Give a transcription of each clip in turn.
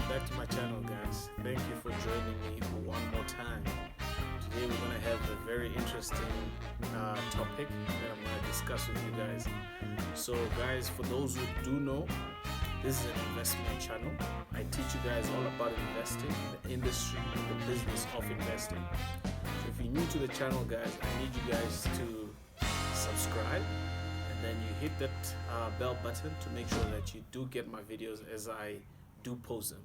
back to my channel, guys. Thank you for joining me one more time. Today we're going to have a very interesting topic that I'm going to discuss with you guys. So guys, for those who do know, this is an investment channel. I teach you guys all about investing, the industry, the business of investing. So if you're new to the channel, guys, I need you guys to subscribe, and then you hit that bell button to make sure that you do get my videos as I do post them.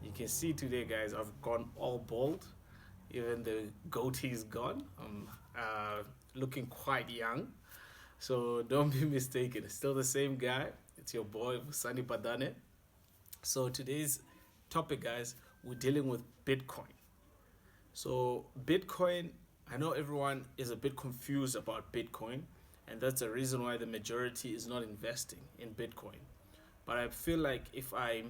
You can see today, guys, I've gone all bald. Even the goatee is gone. I'm looking quite young, so don't be mistaken. It's still the same guy. It's your boy Vusani Padane. So today's topic, guys, we're dealing with Bitcoin. So Bitcoin, I know everyone is a bit confused about Bitcoin, and that's the reason why the majority is not investing in Bitcoin. But I feel like if I,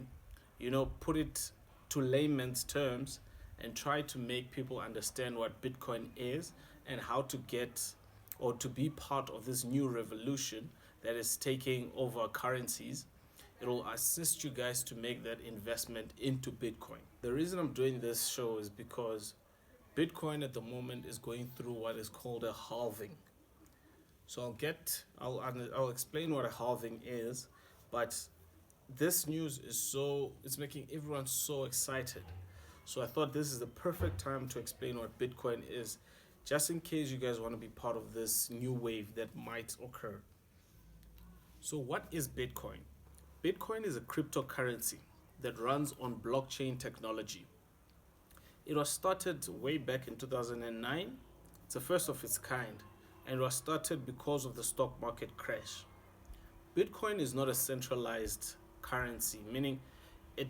put it to layman's terms and try to make people understand what Bitcoin is and how to get or to be part of this new revolution that is taking over currencies, it will assist you guys to make that investment into Bitcoin. The reason I'm doing this show is because Bitcoin at the moment is going through what is called a halving. So I'll explain what a halving is, but this news it's making everyone so excited. So I thought this is the perfect time to explain what Bitcoin is, just in case you guys want to be part of this new wave that might occur. So what is Bitcoin? Bitcoin is a cryptocurrency that runs on blockchain technology. It was started way back in 2009. It's the first of its kind, and it was started because of the stock market crash. Bitcoin is not a centralized currency, meaning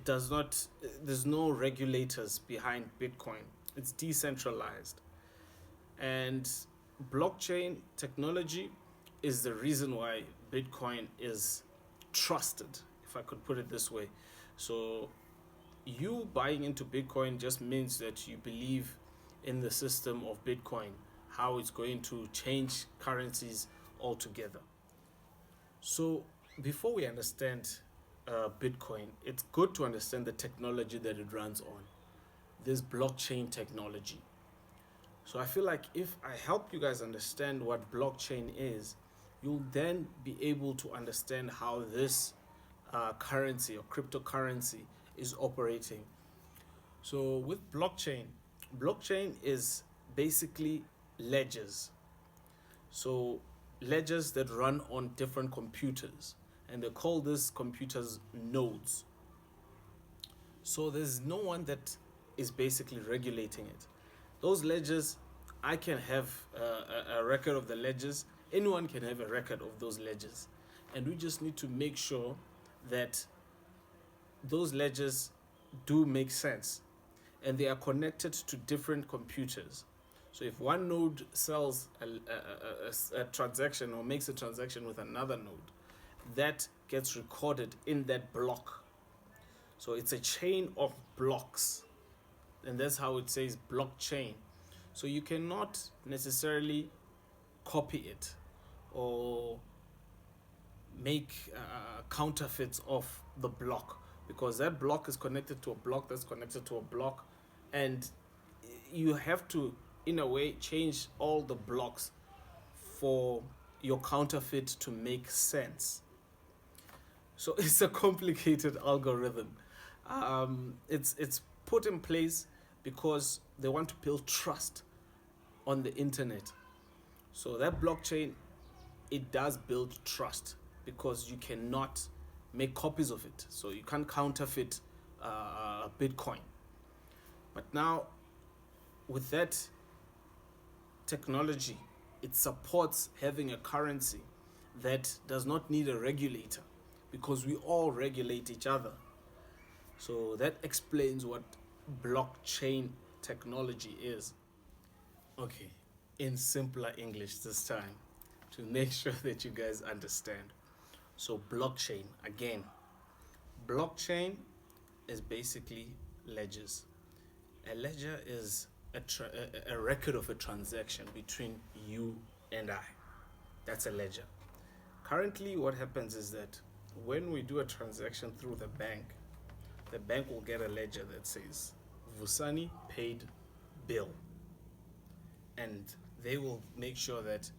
there's no regulators behind Bitcoin. It's decentralized. And blockchain technology is the reason why Bitcoin is trusted, if I could put it this way. So you buying into Bitcoin just means that you believe in the system of Bitcoin, how it's going to change currencies altogether. So before we understand Bitcoin, it's good to understand the technology that it runs on, this blockchain technology. So I feel like if I help you guys understand what blockchain is, you'll then be able to understand how this currency or cryptocurrency is operating. So with blockchain is basically ledgers. So ledgers that run on different computers, and they call these computers nodes. So there's no one that is basically regulating it. Those ledgers, I can have a record of the ledgers. Anyone can have a record of those ledgers. And we just need to make sure that those ledgers do make sense and they are connected to different computers. So if one node sells a transaction or makes a transaction with another node, that gets recorded in that block. So it's a chain of blocks, and that's how it says blockchain. So you cannot necessarily copy it or make counterfeits of the block, because that block is connected to a block that's connected to a block, and you have to, in a way, change all the blocks for your counterfeit to make sense. So it's a complicated algorithm. It's put in place because they want to build trust on the internet. So that blockchain, it does build trust because you cannot make copies of it. So you can't counterfeit Bitcoin. But now, with that technology, it supports having a currency that does not need a regulator, because we all regulate each other. So that explains what blockchain technology is. Okay, in simpler English this time, to make sure that you guys understand. So blockchain, again, blockchain is basically ledgers. A ledger is a record of a transaction between you and I. That's a ledger. Currently, what happens is that when we do a transaction through the bank, the bank will get a ledger that says Vusani paid bill, and they will make sure that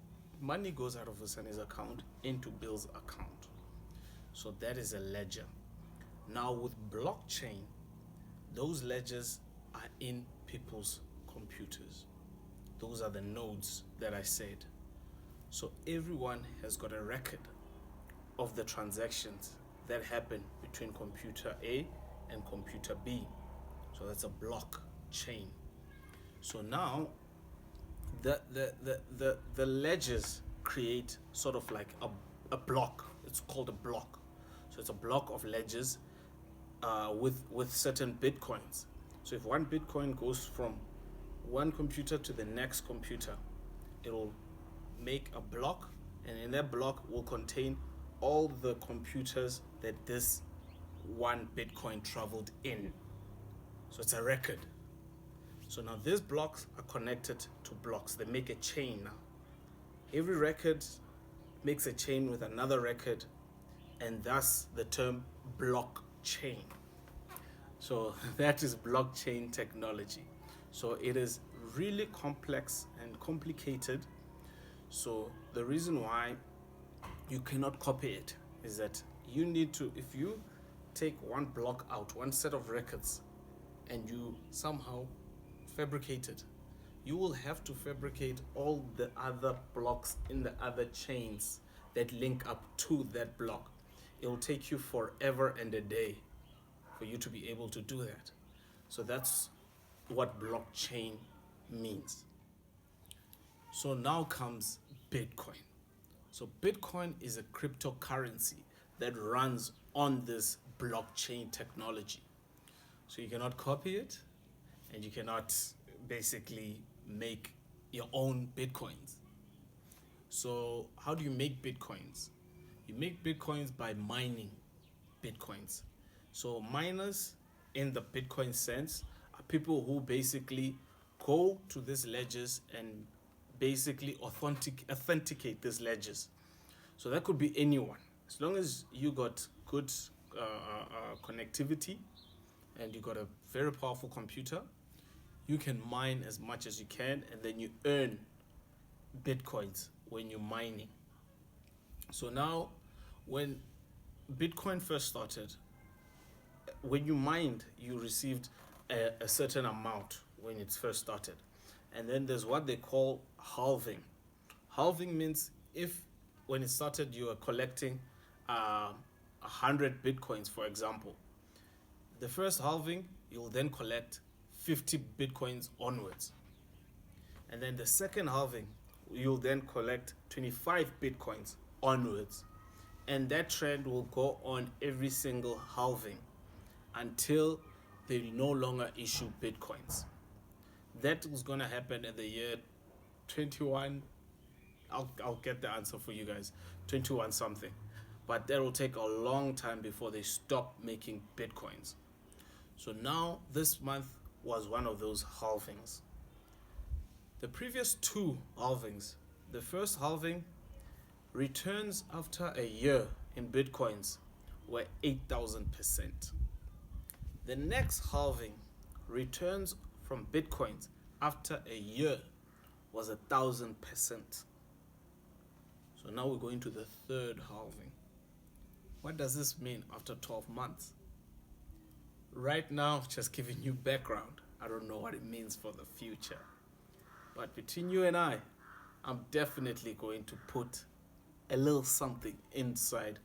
money goes out of Vusani's account into Bill's account. So that is a ledger. Now with blockchain, those ledgers are in people's computers. Those are the nodes that I said. So everyone has got a record of the transactions that happen between computer A and computer B. So that's a blockchain. So now the ledgers create sort of like a block. It's called a block. So it's a block of ledgers with certain bitcoins. So if one bitcoin goes from one computer to the next computer, it will make a block, and in that block will contain all the computers that this one bitcoin traveled in. So it's a record. So now these blocks are connected to blocks. They make a chain now. Every record makes a chain with another record, and thus the term blockchain. So that is blockchain technology. So it is really complex and complicated. So the reason why you cannot copy it is that you need to, if you take one block out, one set of records, and you somehow fabricate it, you will have to fabricate all the other blocks in the other chains that link up to that block. It will take you forever and a day for you to be able to do that. So that's what blockchain means. So now comes Bitcoin. So Bitcoin is a cryptocurrency that runs on this blockchain technology. So you cannot copy it, and you cannot basically make your own Bitcoins. So how do you make Bitcoins? You make Bitcoins by mining Bitcoins. So miners in the Bitcoin sense are people who basically go to these ledgers and basically authenticate these ledgers. So that could be anyone. As long as you got good connectivity and you got a very powerful computer, you can mine as much as you can, and then you earn Bitcoins when you're mining. So now, when Bitcoin first started, when you mined, you received a certain amount when it first started. And then there's what they call halving. Halving means if when it started you were collecting 100 Bitcoins, for example. The first halving, you'll then collect 50 Bitcoins onwards. And then the second halving, you'll then collect 25 Bitcoins onwards. And that trend will go on every single halving until they no longer issue Bitcoins. That was going to happen in the year 21. I'll get the answer for you guys. 21 something. But that will take a long time before they stop making Bitcoins. So now this month was one of those halvings. The previous two halvings, the first halving, returns after a year in Bitcoins were 8,000%. The next halving, returns from Bitcoins after a year, was 1,000%. So now we're going to the third halving. What does this mean after 12 months? Right now, just giving you background. I don't know what it means for the future. But between you and I'm definitely going to put a little something inside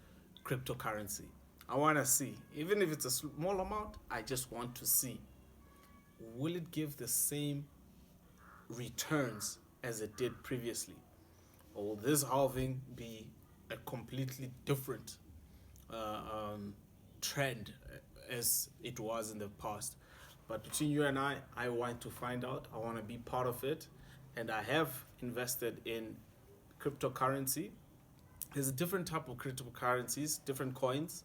cryptocurrency. I want to see, even if it's a small amount, I just want to see, will it give the same returns as it did previously? Or will this halving be a completely different trend as it was in the past? But between you and I want to find out. I want to be part of it. And I have invested in cryptocurrency. There's a different type of cryptocurrencies, different coins.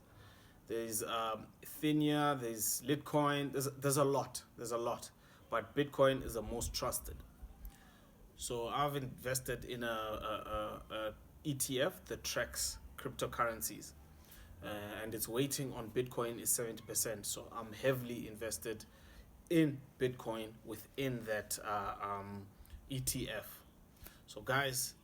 There's Ethereum, there's Litecoin, there's a lot, but Bitcoin is the most trusted. So I've invested in a ETF that tracks cryptocurrencies. and its weighting on Bitcoin is 70%. So I'm heavily invested in Bitcoin within that ETF. So guys,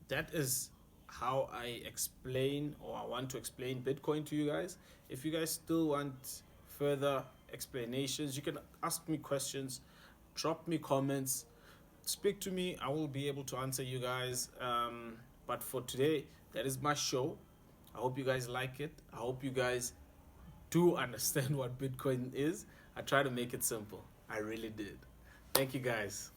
that is how I explain, or I want to explain Bitcoin to you guys. If you guys still want further explanations, you can ask me questions, drop me comments, speak to me. I will be able to answer you guys. But for today, that is my show. I hope you guys like it. I hope you guys do understand what Bitcoin is. I try to make it simple. I really did. Thank you guys.